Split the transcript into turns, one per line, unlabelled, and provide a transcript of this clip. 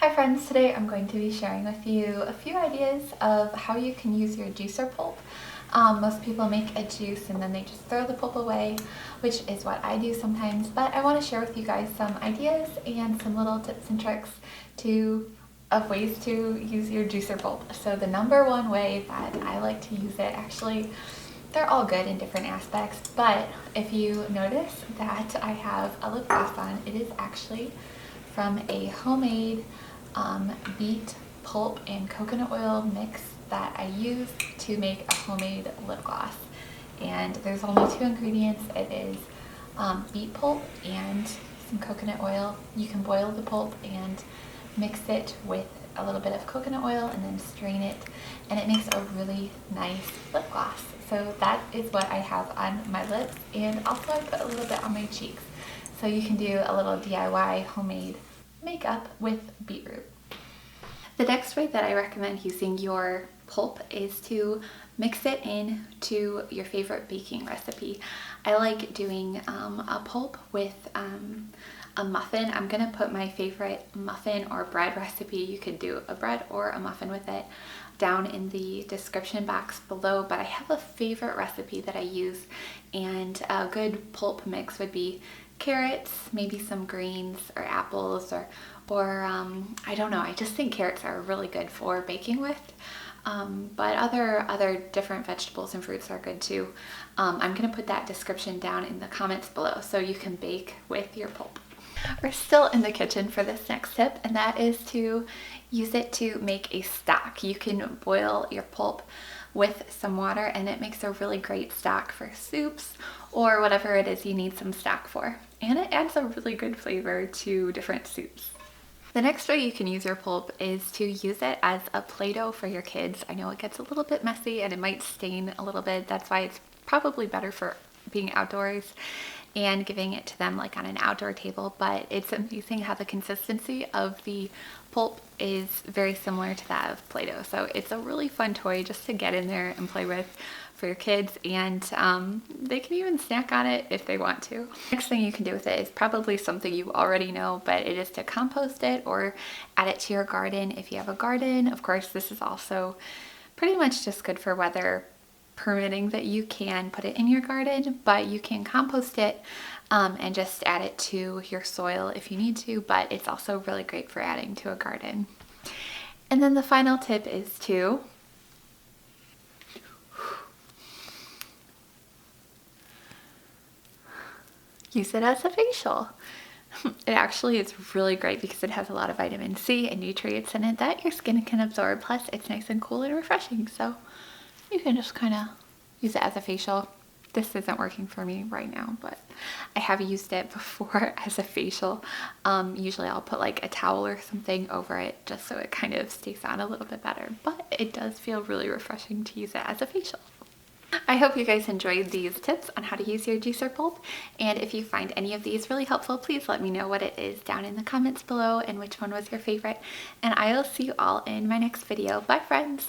Hi friends, today I'm going to be sharing with you a few ideas of how you can use your juicer pulp. Most people make a juice and then they just throw the pulp away, which is what I do sometimes, but I want to share with you guys some ideas and some little tips and tricks of ways to use your juicer pulp. So the number one way that I like to use it, actually, they're all good in different aspects, but if you notice that I have a lip gloss on, it is actually from a homemade beet, pulp, and coconut oil mix that I use to make a homemade lip gloss. And there's only two ingredients. It is beet pulp and some coconut oil. You can boil the pulp and mix it with a little bit of coconut oil and then strain it, and it makes a really nice lip gloss. So that is what I have on my lips, and also I put a little bit on my cheeks. So you can do a little DIY homemade makeup with beetroot. The next way that I recommend using your pulp is to mix it into your favorite baking recipe. I like doing a pulp with a muffin. I'm gonna put my favorite muffin or bread recipe, you could do a bread or a muffin with it, down in the description box below, but I have a favorite recipe that I use, and a good pulp mix would be carrots, maybe some greens or apples, or I don't know, I just think carrots are really good for baking with, but other different vegetables and fruits are good too. I'm gonna put that description down in the comments below so you can bake with your pulp. We're still in the kitchen for this next tip, and that is to use it to make a stock. You can boil your pulp with some water and it makes a really great stock for soups or whatever it is you need some stock for. And it adds a really good flavor to different soups. The next way you can use your pulp is to use it as a Play-Doh for your kids. I know it gets a little bit messy and it might stain a little bit. That's why it's probably better for being outdoors and giving it to them like on an outdoor table, but it's amazing how the consistency of the pulp is very similar to that of Play-Doh. So it's a really fun toy just to get in there and play with for your kids, and they can even snack on it if they want to. Next thing you can do with it is probably something you already know, but it is to compost it or add it to your garden if you have a garden. Of course, this is also pretty much just good for weather permitting that you can put it in your garden, but you can compost it and just add it to your soil if you need to, but it's also really great for adding to a garden. And then the final tip is to use it as a facial. It actually is really great because it has a lot of vitamin C and nutrients in it that your skin can absorb, plus it's nice and cool and refreshing, so you can just kind of use it as a facial. This isn't working for me right now, but I have used it before as a facial. Usually I'll put like a towel or something over it just so it kind of stays on a little bit better, but it does feel really refreshing to use it as a facial. I hope you guys enjoyed these tips on how to use your juicer pulp, and if you find any of these really helpful, please let me know what it is down in the comments below and which one was your favorite, and I will see you all in my next video. Bye friends!